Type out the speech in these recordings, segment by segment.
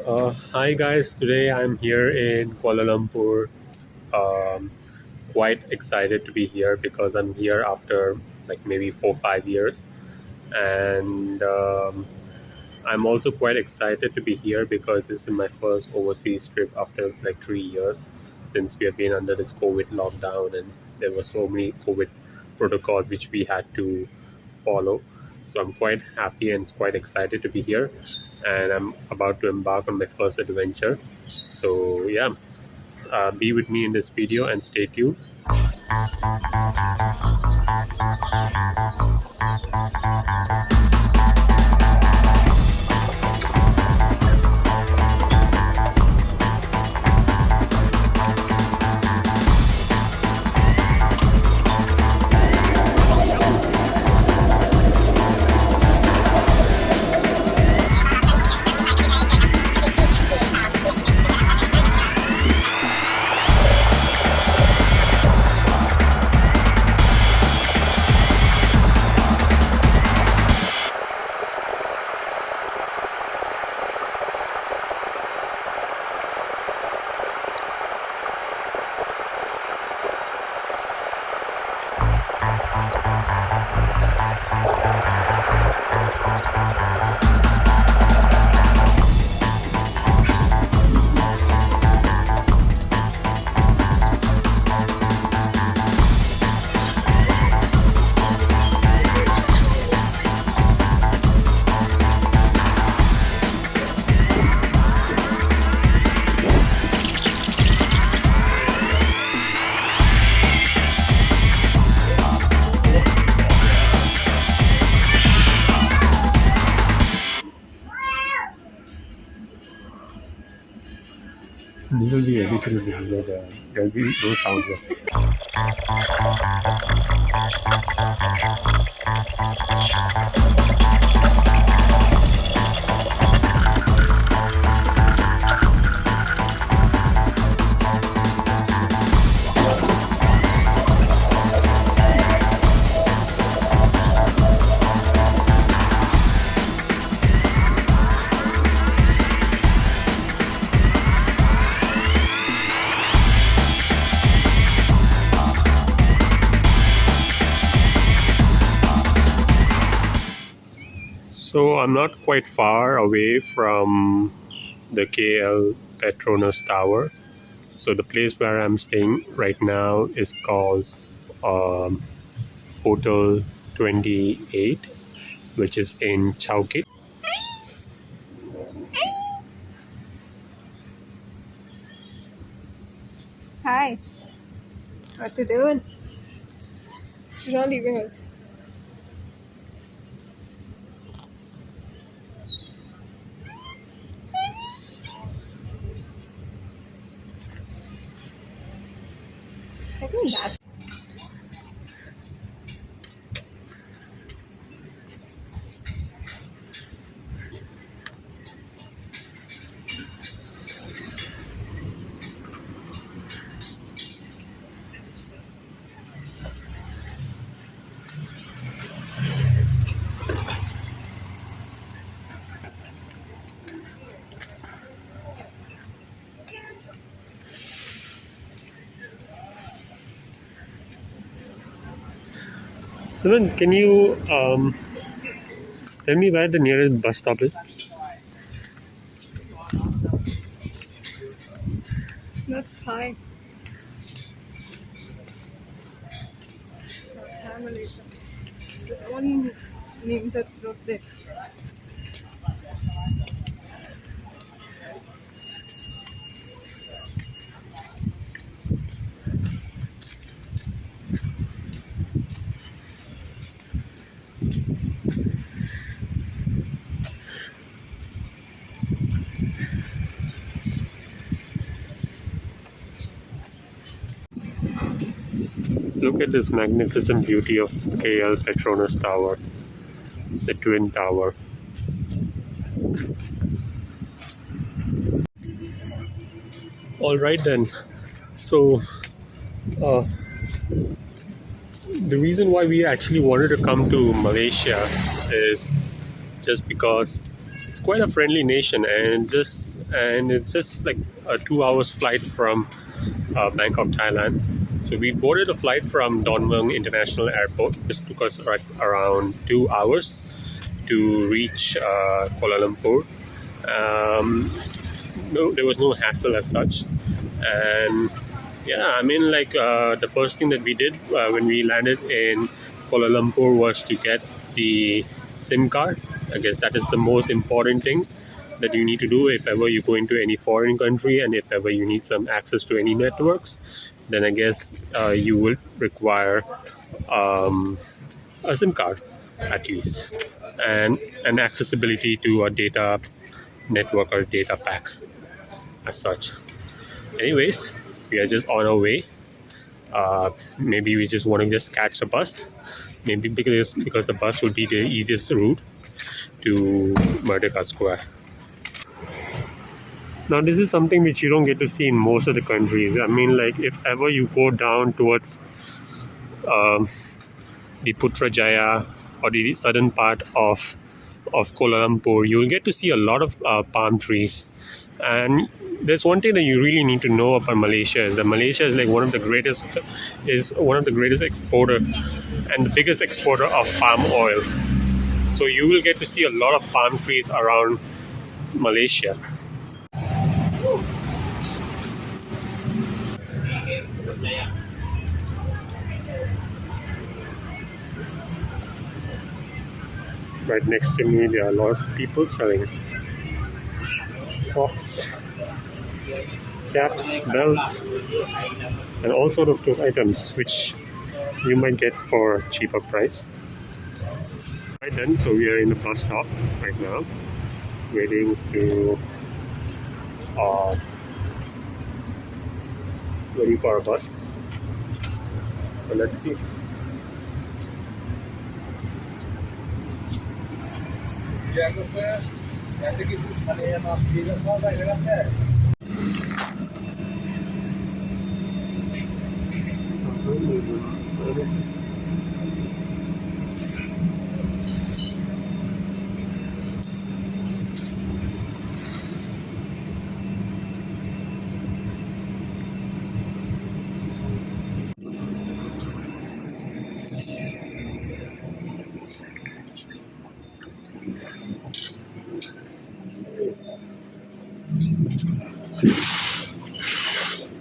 Hi guys, today I'm here in Kuala Lumpur. Um, quite excited to be here because I'm here after like maybe 4 5 years, and I'm also quite excited to be here because this is my first overseas trip after like 3 years since we have been under this COVID lockdown, and there were so many COVID protocols which we had to follow. So I'm quite happy and quite excited to be here, and I'm about to embark on my first adventure. So yeah, be with me in this video and stay tuned. This will be edited in the video. There will be no sound here. So I'm not quite far away from the KL Petronas Tower. So the place where I'm staying right now is called um, Hotel 28, which is in Chowkit. Hi, what you doing? She's not leaving us. I think that. So then, can you tell me where the nearest bus stop is? That's Thai. Thai Malaysia. The one name that's wrote there. Look at this magnificent beauty of KL Petronas Tower, the Twin Tower. All right then. So uh, the reason why we actually wanted to come to Malaysia is just because it's quite a friendly nation, and it's just like a 2 hours flight from Bangkok, Thailand. So we boarded a flight from Don Mueang International Airport. This took us like around 2 hours to reach Kuala Lumpur. Um, no, there was no hassle as such, and yeah, I mean, like the first thing that we did when we landed in Kuala Lumpur was to get the SIM card. I guess that is the most important thing that you need to do if ever you go into any foreign country, and if ever you need some access to any networks, then I guess you will require um, a SIM card at least, and an accessibility to a data network or data pack as such. Anyways, we are just on our way. Maybe we just want to just catch a bus. Maybe because the bus would be the easiest route to Merdeka Square. Now, this is something which you don't get to see in most of the countries. I mean, like if ever you go down towards um, the Putrajaya or the southern part of Kuala Lumpur, you'll get to see a lot of palm trees. And there's one thing that you really need to know about Malaysia is that Malaysia is like one of the greatest exporter and the biggest exporter of palm oil. So you will get to see a lot of palm trees around Malaysia. Right next to me, there are a lot of people selling socks, caps, belts, and all sort of those items which you might get for a cheaper price. Right then, so we are in the bus stop right now, waiting to uh, waiting for a bus. So let's see.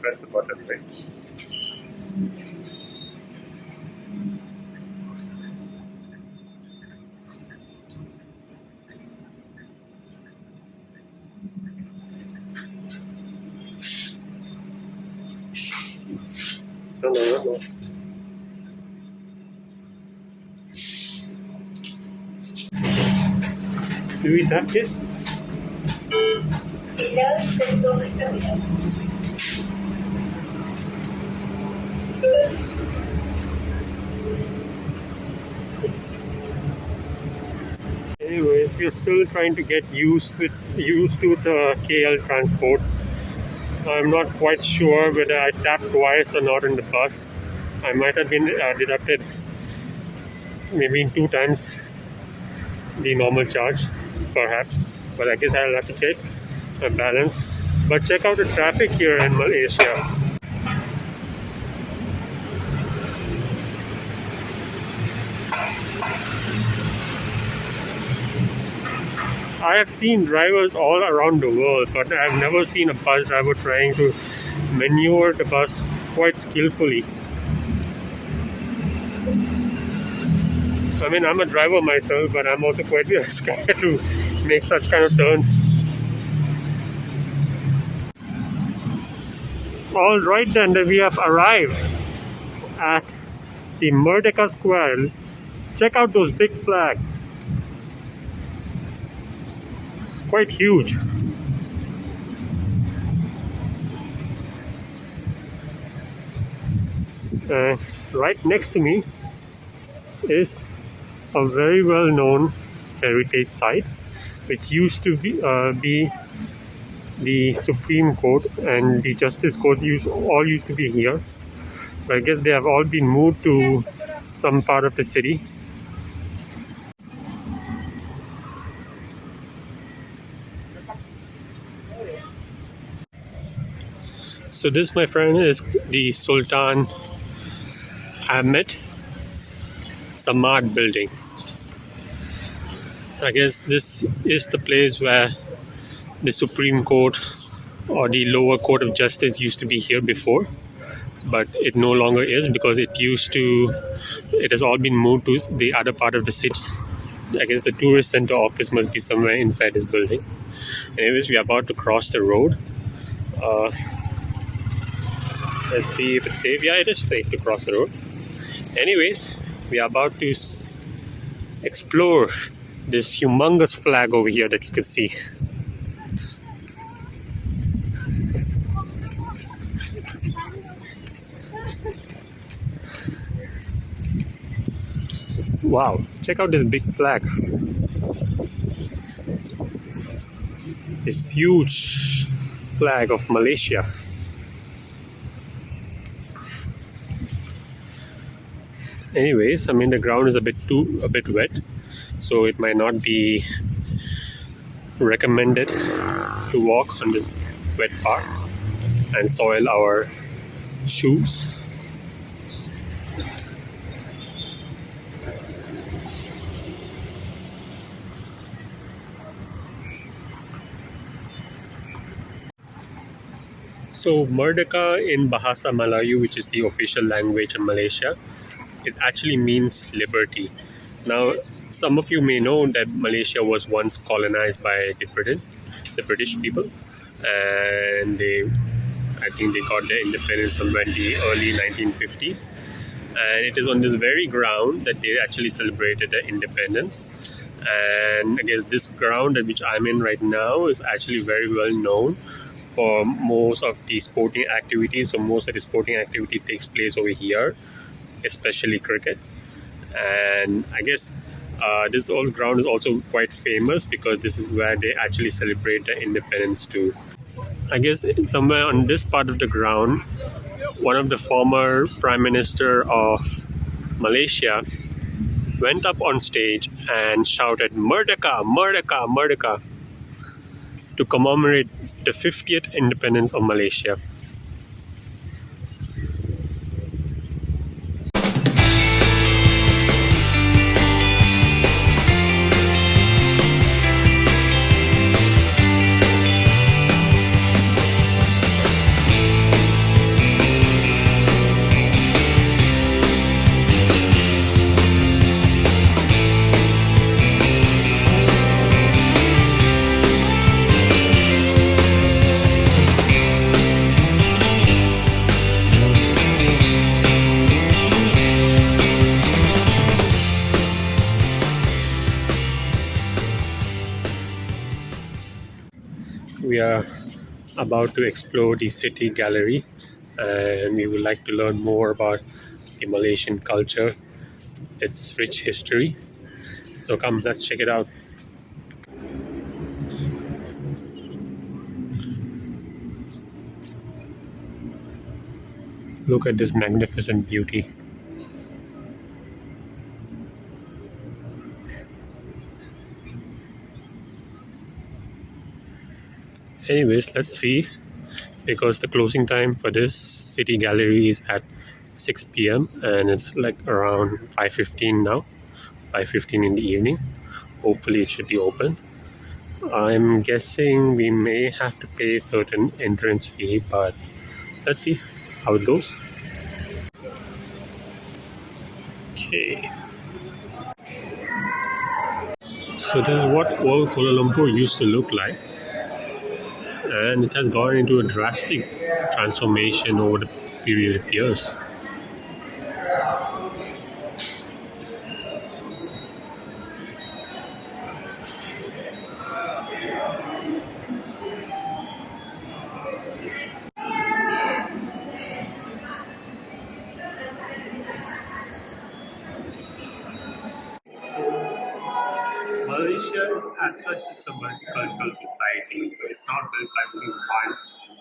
Press the button, right? No. Do we tap this? Anyways, we're still trying to get used to the KL transport. I'm not quite sure whether I tapped twice or not in the bus. I might have been deducted maybe 2 times the normal charge, perhaps. But I guess I'll have to check my balance. But check out the traffic here in Malaysia. I have seen drivers all around the world, but I've never seen a bus driver trying to maneuver the bus quite skillfully. I mean, I'm a driver myself, but I'm also quite scared to make such kind of turns. All right, then we have arrived at the Merdeka Square. Check out those big flags. Quite huge. Right next to me is a very well-known heritage site, which used to be the Supreme Court, and the Justice Court all used to be here. But I guess they have all been moved to some part of the city. So this, my friend, is the Sultan Ahmed Samad building. I guess this is the place where the Supreme Court or the lower court of justice used to be here before, but it no longer is because it has all been moved to the other part of the city. I guess the tourist center office must be somewhere inside this building. Anyways, we are about to cross the road. Uh, let's see if it's safe. Yeah, it is safe to cross the road. Anyways, we are about to explore this humongous flag over here that you can see. Wow, check out this big flag. This huge flag of Malaysia. Anyways, I mean the ground is a bit wet, so it might not be recommended to walk on this wet part and soil our shoes. So Merdeka in Bahasa Melayu, which is the official language in Malaysia, it actually means liberty. Now, some of you may know that Malaysia was once colonized by the British people, and I think they got their independence somewhere in the early 1950s. And it is on this very ground that they actually celebrated their independence. And I guess this ground at which I'm in right now is actually very well known for most of the sporting activities. So most of the sporting activity takes place over here, especially cricket. And I guess this old ground is also quite famous because this is where they actually celebrate their independence too. I guess somewhere on this part of the ground, one of the former prime minister of Malaysia went up on stage and shouted "Merdeka, Merdeka, Merdeka" to commemorate the 50th independence of Malaysia. We are about to explore the city gallery, and we would like to learn more about the Malaysian culture, its rich history. So come, let's check it out. Look at this magnificent beauty. Anyways, let's see, because the closing time for this city gallery is at 6 p.m. and it's like around 5:15 now, 5:15 in the evening. Hopefully it should be open. I'm guessing we may have to pay a certain entrance fee, but let's see how it goes. Okay. So this is what old Kuala Lumpur used to look like, and it has gone into a drastic transformation over the period of years. Malaysia is as such it's a multicultural society, so it's not built by only one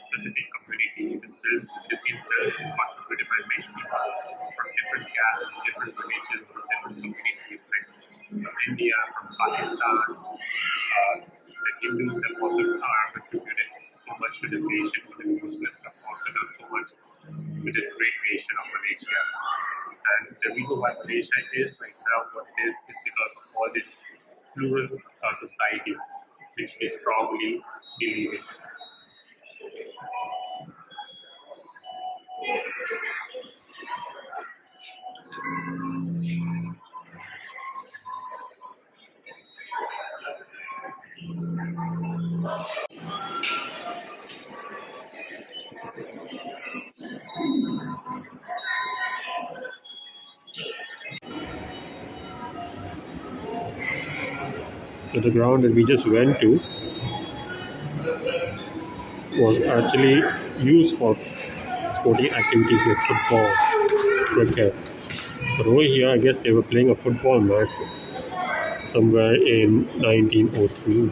specific community. It has been built and contributed by many people from different castes, from different religions, from different communities, like from India, from Pakistan. The Hindus have also contributed. So so much to this nation, for the Muslims have also done so much to this great nation of Malaysia. And the reason why Malaysia is right now what it is because of all this plural society, which they strongly believe in. So the ground that we just went to was actually used for sporting activities like football, cricket. But over here, I guess they were playing a football match somewhere in 1903.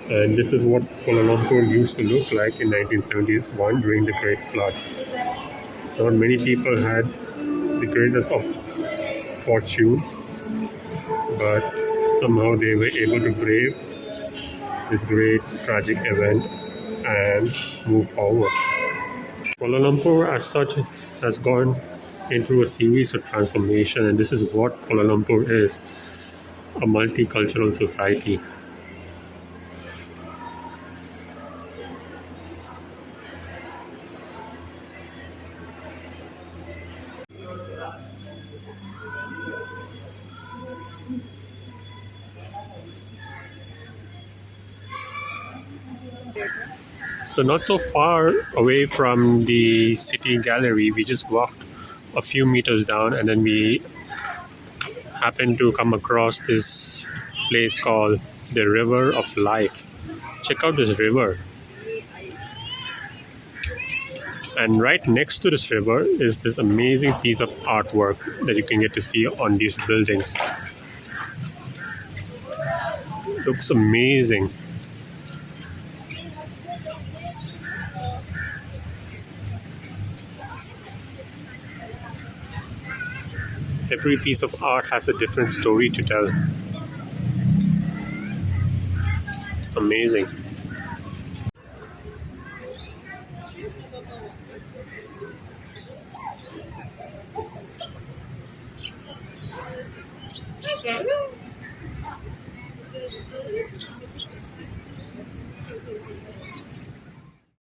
And this is what Kuala Lumpur used to look like in 1971 during the Great Flood. Not many people had the greatest of fortune, but somehow they were able to brave this great tragic event and move forward. Kuala Lumpur, as such, has gone into a series of transformation, and this is what Kuala Lumpur is, a multicultural society. So, not so far away from the city gallery, we just walked a few meters down, and then we happened to come across this place called the River of Life. Check out this river. And right next to this river is this amazing piece of artwork that you can get to see on these buildings. Looks amazing. Every piece of art has a different story to tell. Amazing.